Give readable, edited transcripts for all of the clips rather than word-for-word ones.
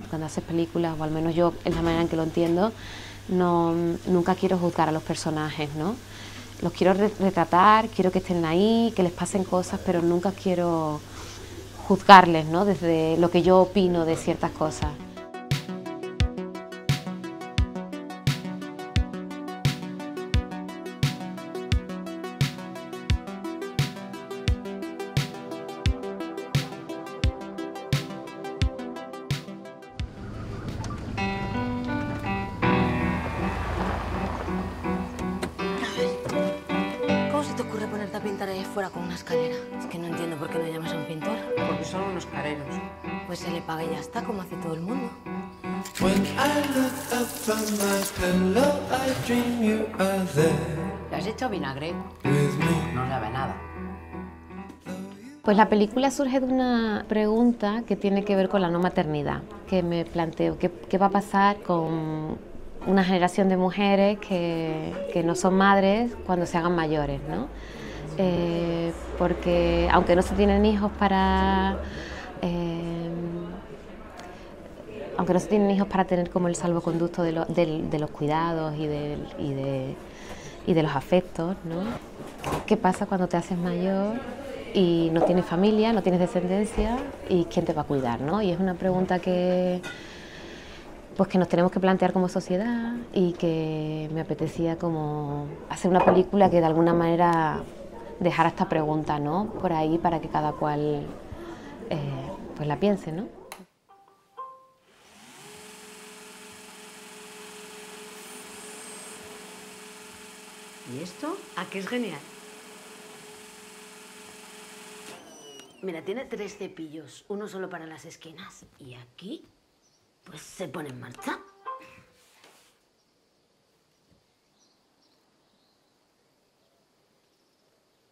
cuando haces películas, o al menos yo, es la manera en que lo entiendo, nunca quiero juzgar a los personajes, ¿no? Los quiero retratar, quiero que estén ahí, que les pasen cosas, pero nunca quiero juzgarles, ¿no? Desde lo que yo opino de ciertas cosas. A pintar ahí afuera con una escalera. Es que no entiendo por qué no llamas a un pintor. Porque son unos careros. Pues se le paga y ya está, como hace todo el mundo. ¿Le has hecho vinagre? No sabe nada. Pues la película surge de una pregunta que tiene que ver con la no maternidad, que me planteo, ¿qué va a pasar con una generación de mujeres que no son madres cuando se hagan mayores, ¿no? Porque aunque no se tienen hijos para tener como el salvoconducto de los cuidados y de los afectos, ¿no? ¿Qué pasa cuando te haces mayor y no tienes familia, no tienes descendencia, y quién te va a cuidar, ¿no? Y es una pregunta que nos tenemos que plantear como sociedad, y que me apetecía como hacer una película que de alguna manera dejara esta pregunta, ¿no?, por ahí, para que cada cual pues la piense, ¿no? ¿Y esto? ¿A qué es genial? Mira, tiene 3 cepillos, uno solo para las esquinas. Y aquí, pues se pone en marcha.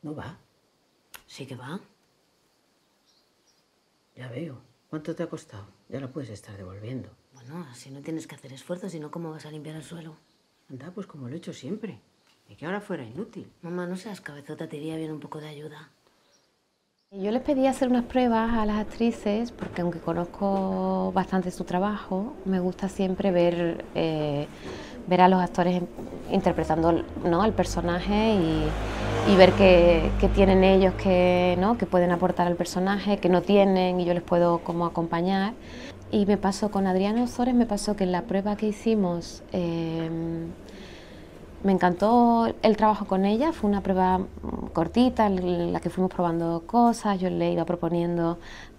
¿No va? Sí que va. Ya veo. ¿Cuánto te ha costado? Ya lo puedes estar devolviendo. Bueno, así no tienes que hacer esfuerzos, sino ¿cómo vas a limpiar el suelo? Anda, pues como lo he hecho siempre. Y que ahora fuera inútil. Mamá, no seas cabezota, te iría bien un poco de ayuda. Yo les pedí hacer unas pruebas a las actrices, porque aunque conozco bastante su trabajo, me gusta siempre ver a los actores interpretando, ¿no?, al personaje, y ver qué tienen ellos ¿no?, que pueden aportar al personaje, que no tienen, y yo les puedo como acompañar. Y me pasó con Adriana Ozores, me pasó que en la prueba que hicimos me encantó el trabajo con ella. Fue una prueba cortita en la que fuimos probando cosas, yo le iba proponiendo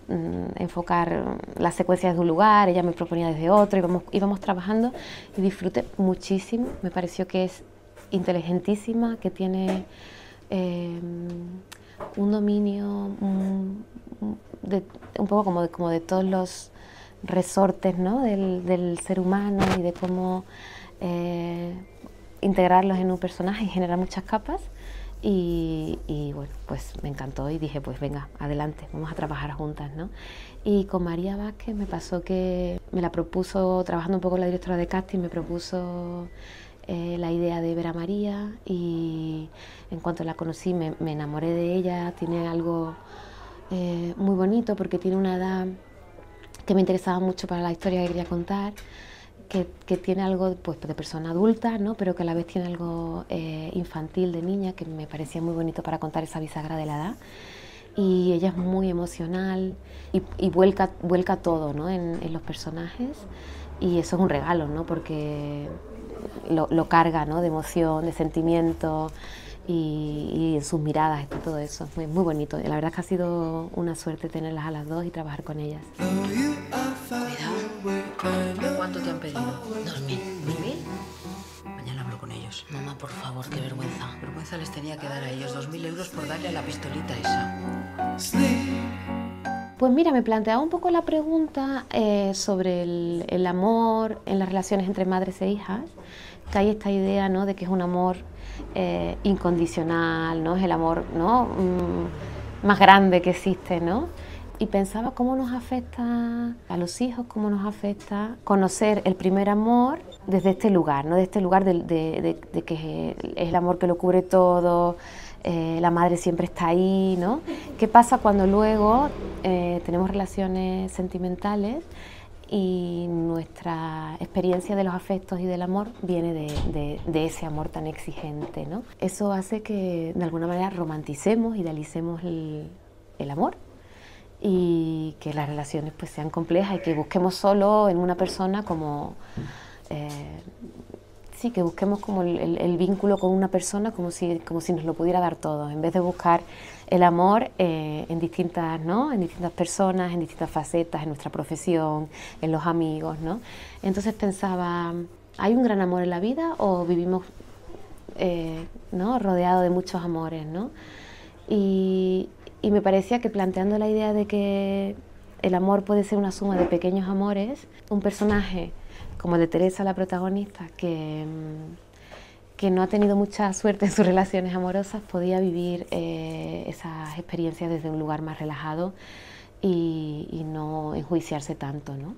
enfocar las secuencias de un lugar, ella me proponía desde otro, íbamos trabajando, y disfruté muchísimo. Me pareció que es inteligentísima, que tiene un dominio un poco como de todos los resortes, ¿no?, del ser humano, y de cómo integrarlos en un personaje y generar muchas capas. Y bueno, pues me encantó, y dije, pues venga, adelante, vamos a trabajar juntas, ¿no? Y con María Vázquez me pasó que me la propuso, trabajando un poco con la directora de casting, me propuso la idea de ver a María, y en cuanto la conocí me enamoré de ella. Tiene algo muy bonito, porque tiene una edad que me interesaba mucho para la historia que quería contar, que tiene algo pues de persona adulta, ¿no?, pero que a la vez tiene algo infantil, de niña, que me parecía muy bonito para contar esa bisagra de la edad. Y ella es muy emocional y vuelca todo, ¿no?, en los personajes, y eso es un regalo, ¿no?, porque lo carga, ¿no?, de emoción, de sentimiento, y en sus miradas está todo eso. Es muy, muy bonito. La verdad es que ha sido una suerte tenerlas a las dos y trabajar con ellas. Cuidado. ¿Cuánto te han pedido? 2.000. ¿2.000? Mañana hablo con ellos. Mamá, por favor, qué vergüenza. Vergüenza les tenía que dar a ellos 2.000 euros por darle a la pistolita esa. Pues mira, me planteaba un poco la pregunta sobre el amor en las relaciones entre madres e hijas, que hay esta idea, ¿no?, de que es un amor incondicional, ¿no?, es el amor, ¿no?, más grande que existe, ¿no? Y pensaba cómo nos afecta a los hijos, cómo nos afecta conocer el primer amor desde este lugar, ¿no?, de este lugar de que es el amor que lo cubre todo, la madre siempre está ahí, ¿no? ¿Qué pasa cuando luego tenemos relaciones sentimentales y nuestra experiencia de los afectos y del amor viene de ese amor tan exigente, ¿no? Eso hace que de alguna manera romanticemos, idealicemos el amor y que las relaciones pues sean complejas y que busquemos solo en una persona como sí, que busquemos como el vínculo con una persona como si nos lo pudiera dar todo, en vez de buscar el amor en distintas, ¿no? En distintas personas, en distintas facetas, en nuestra profesión, en los amigos, ¿no? Entonces pensaba, ¿hay un gran amor en la vida o vivimos ¿no? rodeados de muchos amores, ¿no? Y me parecía que planteando la idea de que el amor puede ser una suma de pequeños amores, un personaje como el de Teresa, la protagonista, que no ha tenido mucha suerte en sus relaciones amorosas, podía vivir esas experiencias desde un lugar más relajado y no enjuiciarse tanto, ¿no?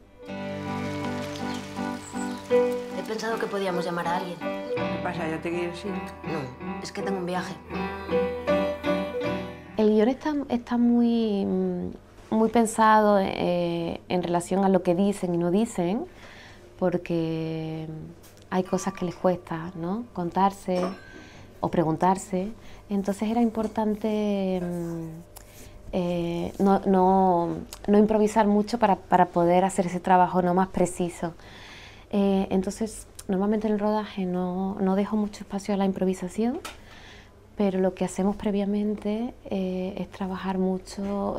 He pensado que podíamos llamar a alguien. ¿Qué pasa? ¿Ya te quieres ir? No, es que tengo un viaje. El guión está muy pensado en relación a lo que dicen y no dicen, porque hay cosas que les cuesta, ¿no? Contarse o preguntarse. Entonces era importante no improvisar mucho para poder hacer ese trabajo no más preciso. Entonces, normalmente en el rodaje no dejo mucho espacio a la improvisación, pero lo que hacemos previamente es trabajar mucho,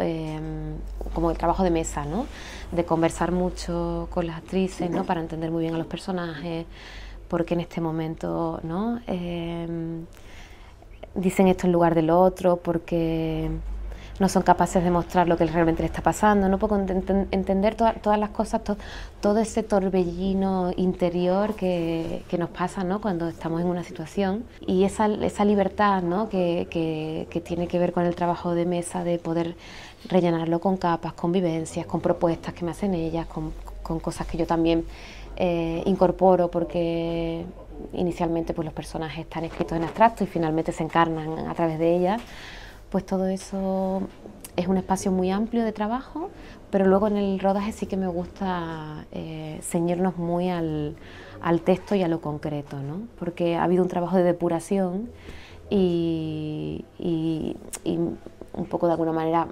como el trabajo de mesa, ¿no? De conversar mucho con las actrices, ¿no? Para entender muy bien a los personajes, porque en este momento, ¿no? Dicen esto en lugar del otro, porque no son capaces de mostrar lo que realmente le está pasando, ¿no? Puedo entender todas las cosas, todo ese torbellino interior que nos pasa, ¿no? Cuando estamos en una situación, y esa libertad, ¿no? que tiene que ver con el trabajo de mesa, de poder rellenarlo con capas, con vivencias, con propuestas que me hacen ellas, con cosas que yo también incorporo, porque inicialmente pues, los personajes están escritos en abstracto y finalmente se encarnan a través de ellas. Pues todo eso es un espacio muy amplio de trabajo, pero luego en el rodaje sí que me gusta ceñirnos muy al texto y a lo concreto, ¿no? Porque ha habido un trabajo de depuración y un poco de alguna manera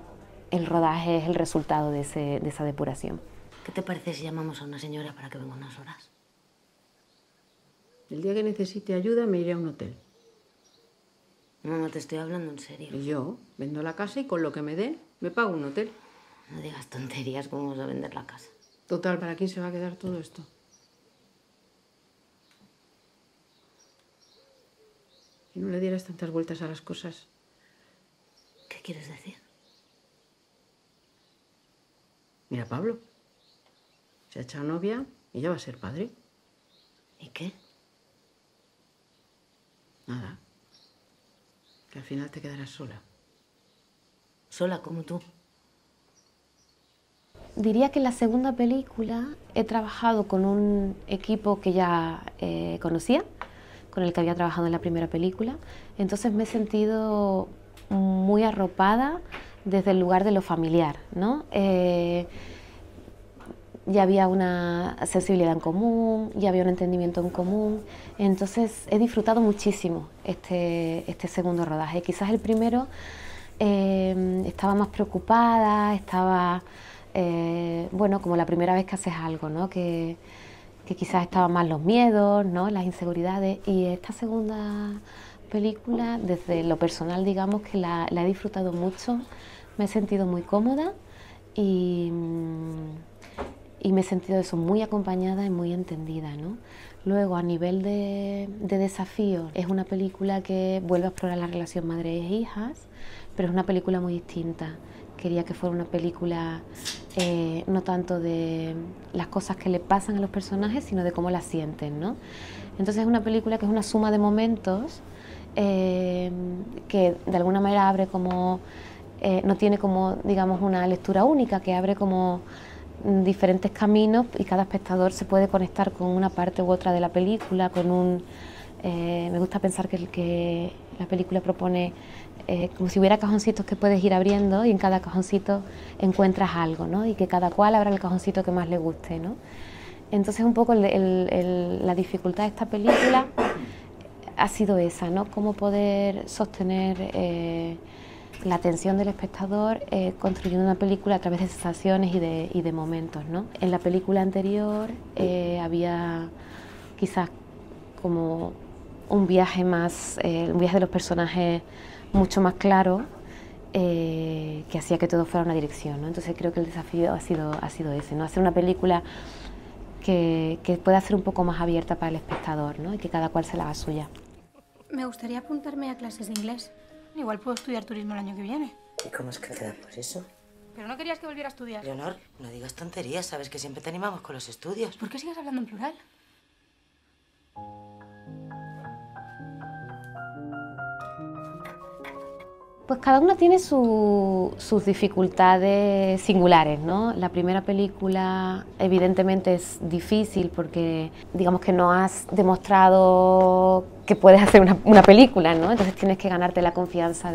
el rodaje es el resultado de esa depuración. ¿Qué te parece si llamamos a una señora para que venga unas horas? El día que necesite ayuda me iré a un hotel. No te estoy hablando en serio. Y yo vendo la casa y con lo que me dé me pago un hotel. No digas tonterías, ¿cómo vas a vender la casa? Total, ¿para quién se va a quedar todo esto? Y no le dieras tantas vueltas a las cosas. ¿Qué quieres decir? Mira, Pablo, se ha echado novia y ya va a ser padre. ¿Y qué? Nada. Que al final te quedarás sola. Sola como tú. Diría que en la segunda película he trabajado con un equipo que ya conocía, con el que había trabajado en la primera película. Entonces me he sentido muy arropada desde el lugar de lo familiar, ¿no? Ya había una sensibilidad en común, ya había un entendimiento en común. Entonces he disfrutado muchísimo este segundo rodaje. Quizás el primero estaba más preocupada, estaba, bueno, como la primera vez que haces algo, ¿no? Que quizás estaban más los miedos, ¿no? Las inseguridades. Y esta segunda película, desde lo personal, digamos que la he disfrutado mucho, me he sentido muy cómoda y me he sentido eso, muy acompañada y muy entendida, ¿no? Luego, a nivel de desafío, es una película que vuelve a explorar la relación madre e hijas, pero es una película muy distinta. Quería que fuera una película no tanto de las cosas que le pasan a los personajes, sino de cómo las sienten, ¿no? Entonces es una película que es una suma de momentos que de alguna manera abre como, no tiene como, digamos, una lectura única, que abre como diferentes caminos y cada espectador se puede conectar con una parte u otra de la película, con un... me gusta pensar que La película propone como si hubiera cajoncitos que puedes ir abriendo y en cada cajoncito encuentras algo, ¿no? Y que cada cual abra el cajoncito que más le guste, ¿no? Entonces un poco la dificultad de esta película ha sido esa, ¿no? Cómo poder sostener la atención del espectador construyendo una película a través de sensaciones y de momentos, ¿no? En la película anterior había quizás como un viaje de los personajes mucho más claro que hacía que todo fuera una dirección, ¿no? Entonces creo que el desafío ha sido ese, ¿no? Hacer una película que pueda ser un poco más abierta para el espectador, ¿no? Y que cada cual se la haga suya. Me gustaría apuntarme a clases de inglés. Igual puedo estudiar turismo el año que viene. ¿Y cómo es que te da por eso? Pero no querías que volviera a estudiar. Leonor, no digas tonterías, sabes que siempre te animamos con los estudios. ¿Por qué sigues hablando en plural? Pues cada una tiene sus dificultades singulares, ¿no? La primera película evidentemente es difícil porque digamos que no has demostrado que puedes hacer una película, ¿no? Entonces tienes que ganarte la confianza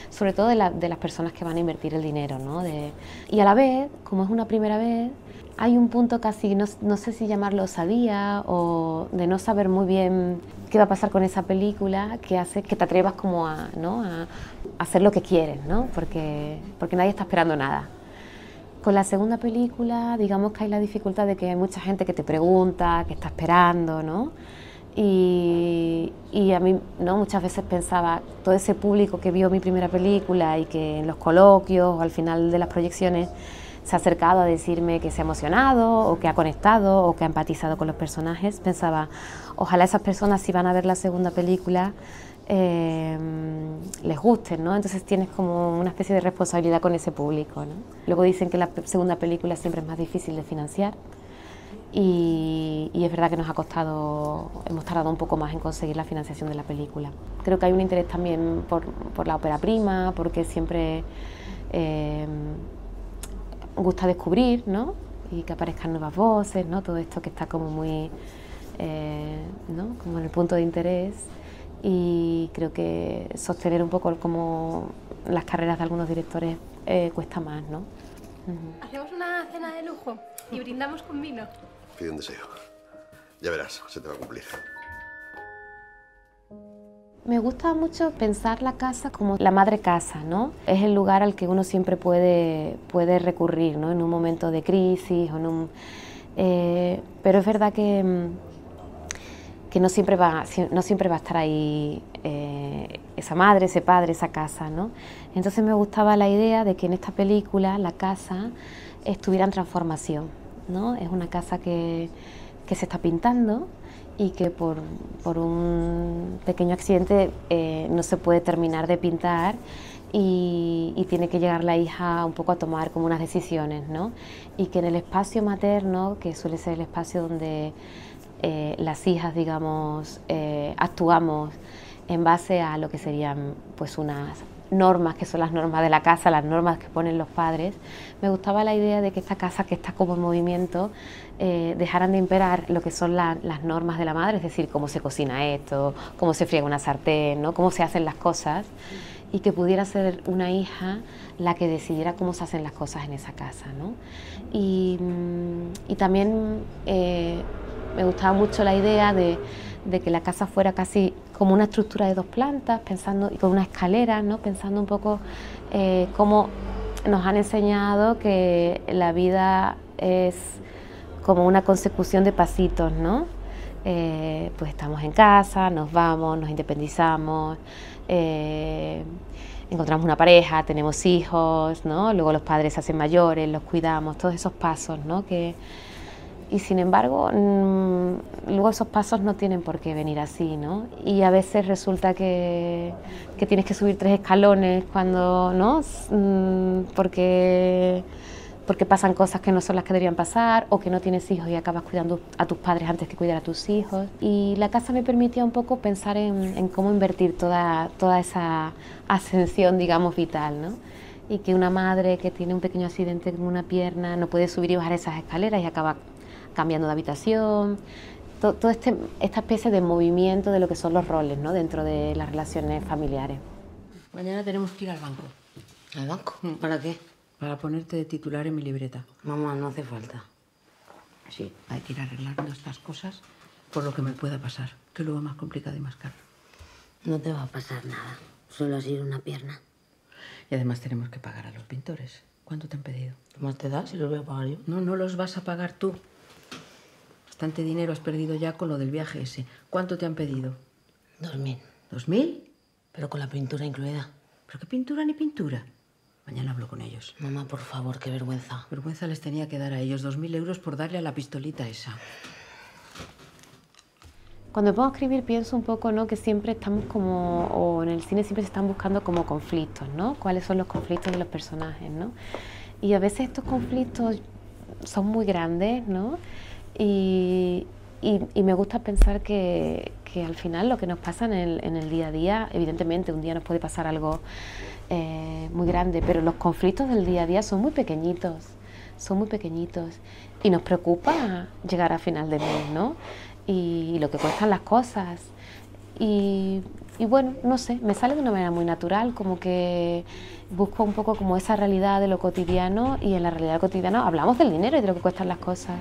sobre todo de las personas que van a invertir el dinero, ¿no? Y a la vez, como es una primera vez, hay un punto casi, no sé si llamarlo osadía o de no saber muy bien qué va a pasar con esa película, que hace que te atrevas como a hacer lo que quieres, ¿no? Porque nadie está esperando nada. Con la segunda película, digamos que hay la dificultad de que hay mucha gente que te pregunta, que está esperando, ¿no? Y a mí, ¿no? Muchas veces pensaba, todo ese público que vio mi primera película y que en los coloquios o al final de las proyecciones se ha acercado a decirme que se ha emocionado o que ha conectado o que ha empatizado con los personajes, pensaba, ojalá esas personas si van a ver la segunda película les gusten, ¿no? Entonces tienes como una especie de responsabilidad con ese público, ¿no? Luego dicen que la segunda película siempre es más difícil de financiar y es verdad que hemos tardado un poco más en conseguir la financiación de la película. Creo que hay un interés también por la ópera prima, porque siempre gusta descubrir, ¿no? Y que aparezcan nuevas voces, ¿no? Todo esto que está como muy, ¿no? Como en el punto de interés. Y creo que sostener un poco como las carreras de algunos directores cuesta más, ¿no? Hacemos una cena de lujo y brindamos con vino. Pide un deseo. Ya verás, se te va a cumplir. Me gusta mucho pensar la casa como la madre casa, ¿no? Es el lugar al que uno siempre puede recurrir, ¿no? En un momento de crisis o pero es verdad que no siempre va a estar ahí esa madre, ese padre, esa casa, ¿no? Entonces me gustaba la idea de que en esta película la casa estuviera en transformación, ¿no? Es una casa que se está pintando y que por un pequeño accidente no se puede terminar de pintar y tiene que llegar la hija un poco a tomar como unas decisiones, ¿no? Y que en el espacio materno, que suele ser el espacio donde las hijas, digamos, actuamos en base a lo que serían pues unas normas que son las normas de la casa, las normas que ponen los padres, me gustaba la idea de que esta casa que está como en movimiento dejaran de imperar lo que son las normas de la madre, es decir, cómo se cocina esto, cómo se friega una sartén, ¿no? Cómo se hacen las cosas, y que pudiera ser una hija la que decidiera cómo se hacen las cosas en esa casa, ¿no? Y también me gustaba mucho la idea de que la casa fuera casi como una estructura de 2 plantas, pensando, y con una escalera, ¿no? Pensando un poco cómo nos han enseñado que la vida es como una consecución de pasitos, ¿no? Pues estamos en casa, nos vamos, nos independizamos, encontramos una pareja, tenemos hijos, ¿no? Luego los padres se hacen mayores, los cuidamos, todos esos pasos, ¿no? Y sin embargo, luego esos pasos no tienen por qué venir así, ¿no? Y a veces resulta que tienes que subir 3 escalones cuando, ¿no? Porque pasan cosas que no son las que deberían pasar, o que no tienes hijos y acabas cuidando a tus padres antes que cuidar a tus hijos. Y la casa me permitía un poco pensar en cómo invertir toda esa ascensión, digamos, vital, ¿no? Y que una madre que tiene un pequeño accidente en una pierna no puede subir y bajar esas escaleras y acaba cambiando de habitación, Toda esta especie de movimiento de lo que son los roles, ¿no? Dentro de las relaciones familiares. Mañana tenemos que ir al banco. ¿Al banco? ¿Para qué? Para ponerte de titular en mi libreta. Mamá, no hace falta. Sí, hay que ir arreglando estas cosas por lo que me pueda pasar, que es lo más complicado y más caro. No te va a pasar nada. Solo has ido una pierna. Y además tenemos que pagar a los pintores. ¿Cuánto te han pedido? ¿Qué más te da si los voy a pagar yo? No, no los vas a pagar tú. Bastante dinero has perdido ya con lo del viaje ese. ¿Cuánto te han pedido? 2.000. ¿2.000? Pero con la pintura incluida. ¿Pero qué pintura ni pintura? Mañana hablo con ellos. Mamá, por favor, qué vergüenza. Vergüenza les tenía que dar a ellos 2.000 euros por darle a la pistolita esa. Cuando me pongo a escribir pienso un poco, ¿no? Que siempre estamos como, o en el cine siempre se están buscando como conflictos, ¿no? ¿Cuáles son los conflictos de los personajes, ¿no? Y a veces estos conflictos son muy grandes, ¿no? Y me gusta pensar que al final lo que nos pasa en el día a día, evidentemente un día nos puede pasar algo muy grande, pero los conflictos del día a día son muy pequeñitos y nos preocupa llegar a final de mes, ¿no? Y lo que cuestan las cosas y bueno, no sé, me sale de una manera muy natural, como que busco un poco como esa realidad de lo cotidiano y en la realidad cotidiana hablamos del dinero y de lo que cuestan las cosas.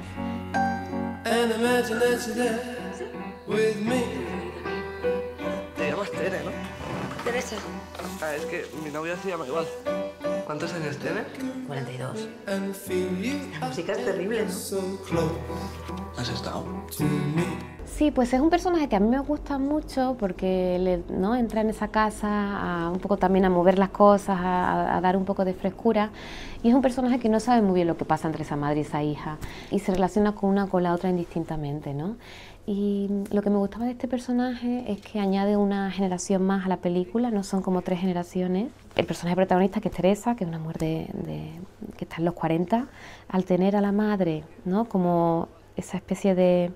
Te llamas Tere, ¿no? Teresa. Ah, es que mi novia se llama igual. ¿Cuántos años tiene? 42. La música es terrible, ¿no? ¿Has estado? Sí, pues es un personaje que a mí me gusta mucho porque ¿no? entra en esa casa un poco también a mover las cosas, a dar un poco de frescura, y es un personaje que no sabe muy bien lo que pasa entre esa madre y esa hija y se relaciona con una con la otra indistintamente, ¿no? Y lo que me gustaba de este personaje es que añade una generación más a la película, no son como 3 generaciones. El personaje protagonista, que es Teresa, que es una mujer que está en los 40, al tener a la madre, ¿no? Como esa especie de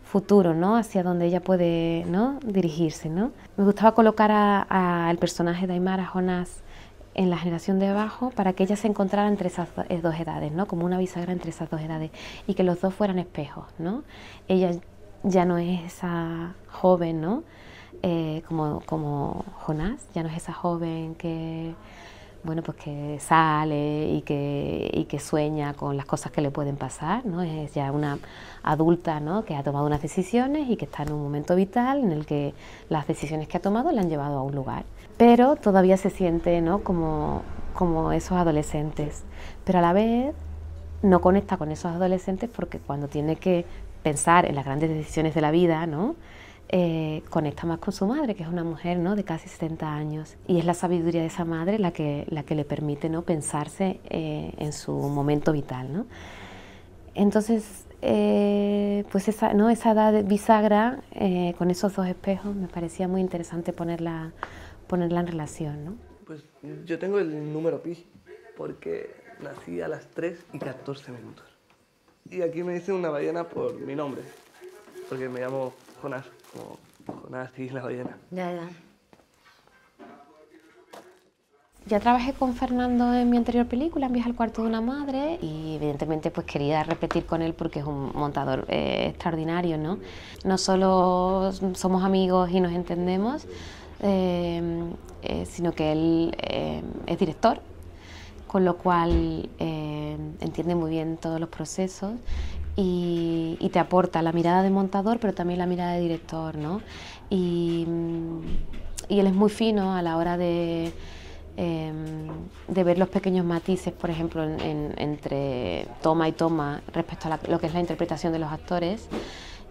futuro, ¿no? Hacia donde ella puede, ¿no? dirigirse, ¿no? Me gustaba colocar al personaje de Aymara Jonás en la generación de abajo para que ella se encontrara entre esas dos edades, ¿no? Como una bisagra entre esas dos edades y que los dos fueran espejos, ¿no? Ella ya no es esa joven, ¿no? Como Jonás, ya no es esa joven que, bueno, pues que sale y que sueña con las cosas que le pueden pasar, ¿no? Es ya una adulta, ¿no? Que ha tomado unas decisiones y que está en un momento vital en el que las decisiones que ha tomado le han llevado a un lugar. Pero todavía se siente, ¿no? como esos adolescentes, pero a la vez no conecta con esos adolescentes porque cuando tiene que pensar en las grandes decisiones de la vida, ¿no? Conecta más con su madre, que es una mujer, ¿no? de casi 70 años. Y es la sabiduría de esa madre la que le permite, ¿no? pensarse en su momento vital, ¿no? Entonces, pues esa edad bisagra, con esos dos espejos, me parecía muy interesante ponerla en relación, ¿no? Pues yo tengo el número pi, porque nací a las 3:14. Y aquí me dicen una ballena por mi nombre, porque me llamo Jonás, como Jonás y la ballena. Ya. Ya trabajé con Fernando en mi anterior película, En Viaje al cuarto de una madre, y evidentemente pues quería repetir con él porque es un montador extraordinario, ¿no? No solo somos amigos y nos entendemos, sino que él es director, con lo cual entiende muy bien todos los procesos y te aporta la mirada de montador, pero también la mirada de director, ¿no? Y él es muy fino a la hora de ver los pequeños matices, por ejemplo, entre toma y toma respecto a lo que es la interpretación de los actores.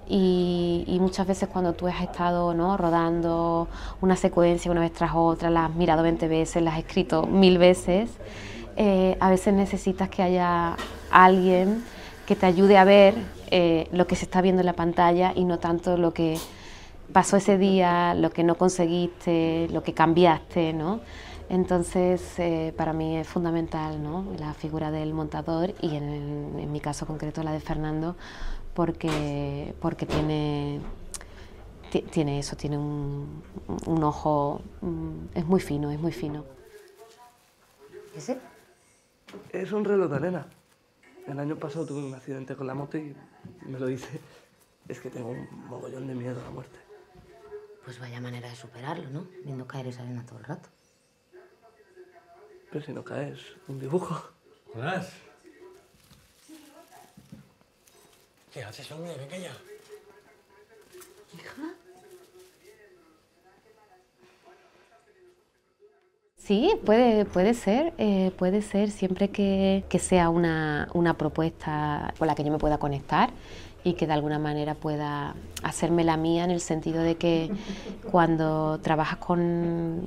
Y muchas veces cuando tú has estado, ¿no? rodando una secuencia una vez tras otra, la has mirado 20 veces, la has escrito 1000 veces, a veces necesitas que haya alguien que te ayude a ver lo que se está viendo en la pantalla y no tanto lo que pasó ese día, lo que no conseguiste, lo que cambiaste, ¿no? Entonces, para mí es fundamental, ¿no? la figura del montador y en mi caso concreto la de Fernando, porque tiene eso, tiene un ojo, es muy fino, es muy fino. ¿Ese? Es un reloj de arena. El año pasado tuve un accidente con la moto y me lo hice. Es que tengo un mogollón de miedo a la muerte. Pues vaya manera de superarlo, ¿no? Viendo caer esa arena todo el rato. Pero si no caes, un dibujo. Jonás. ¿Qué haces, hombre? Venga ya. Hija. Sí, puede ser siempre que sea una propuesta con la que yo me pueda conectar y que de alguna manera pueda hacerme la mía, en el sentido de que cuando trabajas con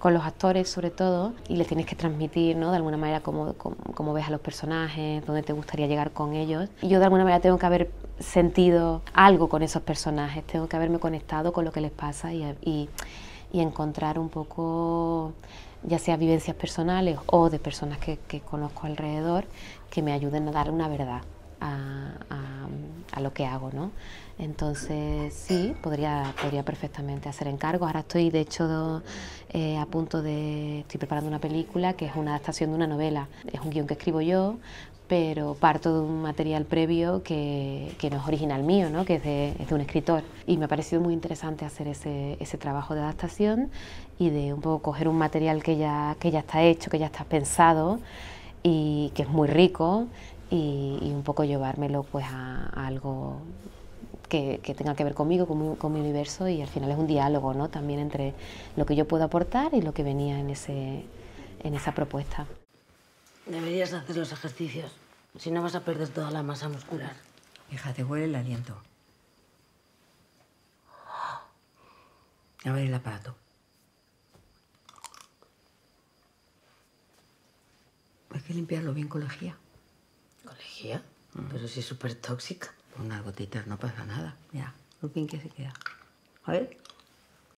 los actores sobre todo y les tienes que transmitir, ¿no?, de alguna manera cómo ves a los personajes, dónde te gustaría llegar con ellos. Y yo de alguna manera tengo que haber sentido algo con esos personajes, tengo que haberme conectado con lo que les pasa y encontrar un poco, ya sea vivencias personales o de personas que conozco alrededor, que me ayuden a dar una verdad a lo que hago, ¿no? Entonces sí, podría perfectamente hacer encargos. Ahora estoy, de hecho, estoy preparando una película que es una adaptación de una novela. Es un guión que escribo yo, pero parto de un material previo que no es original mío, ¿no?, que es de un escritor. Y me ha parecido muy interesante hacer ese trabajo de adaptación y de un poco coger un material que ya está hecho, que ya está pensado y que es muy rico, y un poco llevármelo pues a algo que tenga que ver conmigo, con mi universo, y al final es un diálogo, ¿no?, también entre lo que yo puedo aportar y lo que venía en esa propuesta. Deberías hacer los ejercicios, si no vas a perder toda la masa muscular. Hija, te huele el aliento. A ver el aparato. Hay que limpiarlo bien con lejía. ¿Colegía? Pero si es súper tóxica. Unas gotitas, no pasa nada. Mira, lo bien que se queda. A ver.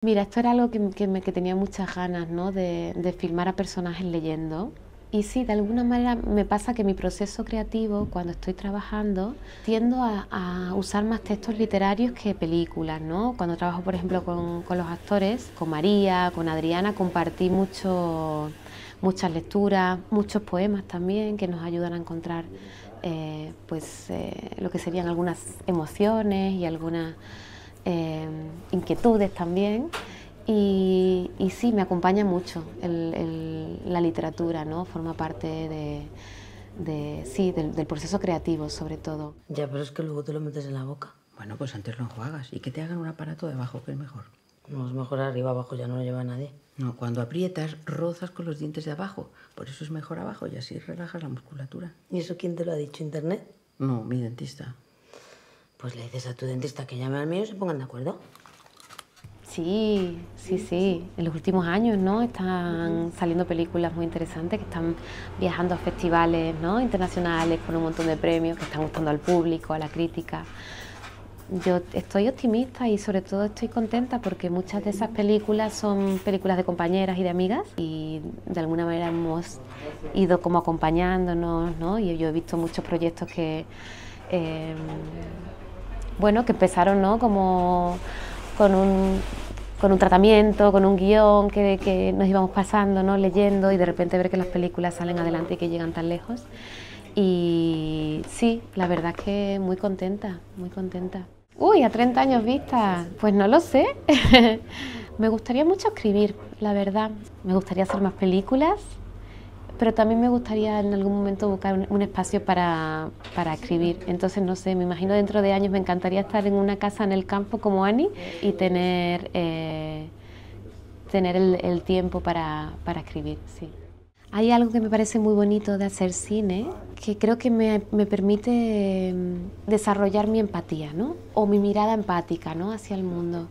Mira, esto era algo que tenía muchas ganas, ¿no?, de filmar a personajes leyendo. Y sí, de alguna manera me pasa que mi proceso creativo, cuando estoy trabajando, tiendo a usar más textos literarios que películas, ¿no? Cuando trabajo, por ejemplo, con los actores, con María, con Adriana, compartí muchas lecturas, muchos poemas también, que nos ayudan a encontrar lo que serían algunas emociones y algunas inquietudes también. Y sí, me acompaña mucho la literatura, ¿no? Forma parte del proceso creativo, sobre todo. Ya, pero es que luego te lo metes en la boca. Bueno, pues antes lo enjuagas y que te hagan un aparato debajo, que es mejor. No, es mejor arriba, abajo, ya no lo lleva nadie. No, cuando aprietas, rozas con los dientes de abajo. Por eso es mejor abajo y así relajas la musculatura. ¿Y eso quién te lo ha dicho? ¿Internet? No, mi dentista. Pues le dices a tu dentista que llame al mío y se pongan de acuerdo. Sí. En los últimos años, ¿no?, están saliendo películas muy interesantes, que están viajando a festivales, ¿no?, internacionales con un montón de premios, que están gustando al público, a la crítica. Yo estoy optimista y sobre todo estoy contenta porque muchas de esas películas son películas de compañeras y de amigas, y de alguna manera hemos ido como acompañándonos, ¿no? Y yo he visto muchos proyectos que empezaron, ¿no?, como con un tratamiento, con un guión que nos íbamos pasando, ¿no?, leyendo, y de repente ver que las películas salen adelante y que llegan tan lejos. Y sí, la verdad es que muy contenta, muy contenta. Uy, a 30 años vista, pues no lo sé. Me gustaría mucho escribir, la verdad. Me gustaría hacer más películas, pero también me gustaría en algún momento buscar un espacio para escribir. Entonces, no sé, me imagino dentro de años me encantaría estar en una casa en el campo como Annie y tener el tiempo para escribir, sí. Hay algo que me parece muy bonito de hacer cine, que creo que me permite desarrollar mi empatía, ¿no?, o mi mirada empática, ¿no?, hacia el mundo.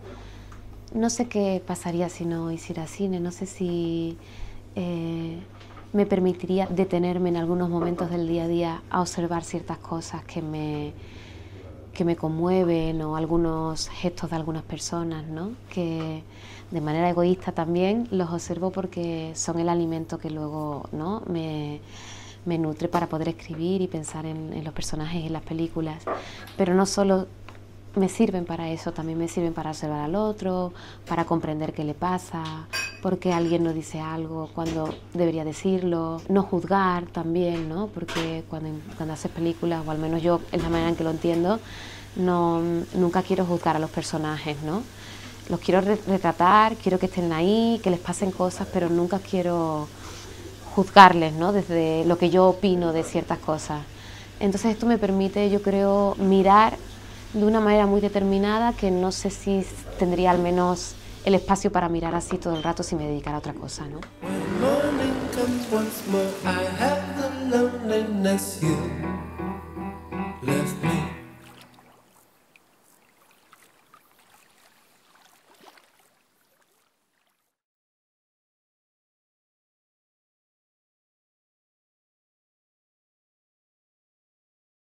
No sé qué pasaría si no hiciera cine, no sé si me permitiría detenerme en algunos momentos del día a día a observar ciertas cosas que me conmueven, o algunos gestos de algunas personas, ¿no?, que de manera egoísta también los observo porque son el alimento que luego, ¿no?, me nutre para poder escribir y pensar en los personajes y en las películas. Pero no solo me sirven para eso, también me sirven para observar al otro, para comprender qué le pasa, por qué alguien no dice algo cuando debería decirlo, no juzgar también, ¿no?, porque cuando haces películas, o al menos yo es la manera en que lo entiendo, No, nunca quiero juzgar a los personajes, ¿no? Los quiero retratar, quiero que estén ahí, que les pasen cosas, pero nunca quiero juzgarles, ¿no? Desde lo que yo opino de ciertas cosas. Entonces esto me permite, yo creo, mirar de una manera muy determinada que no sé si tendría al menos el espacio para mirar así todo el rato si me dedicara a otra cosa, ¿no? Left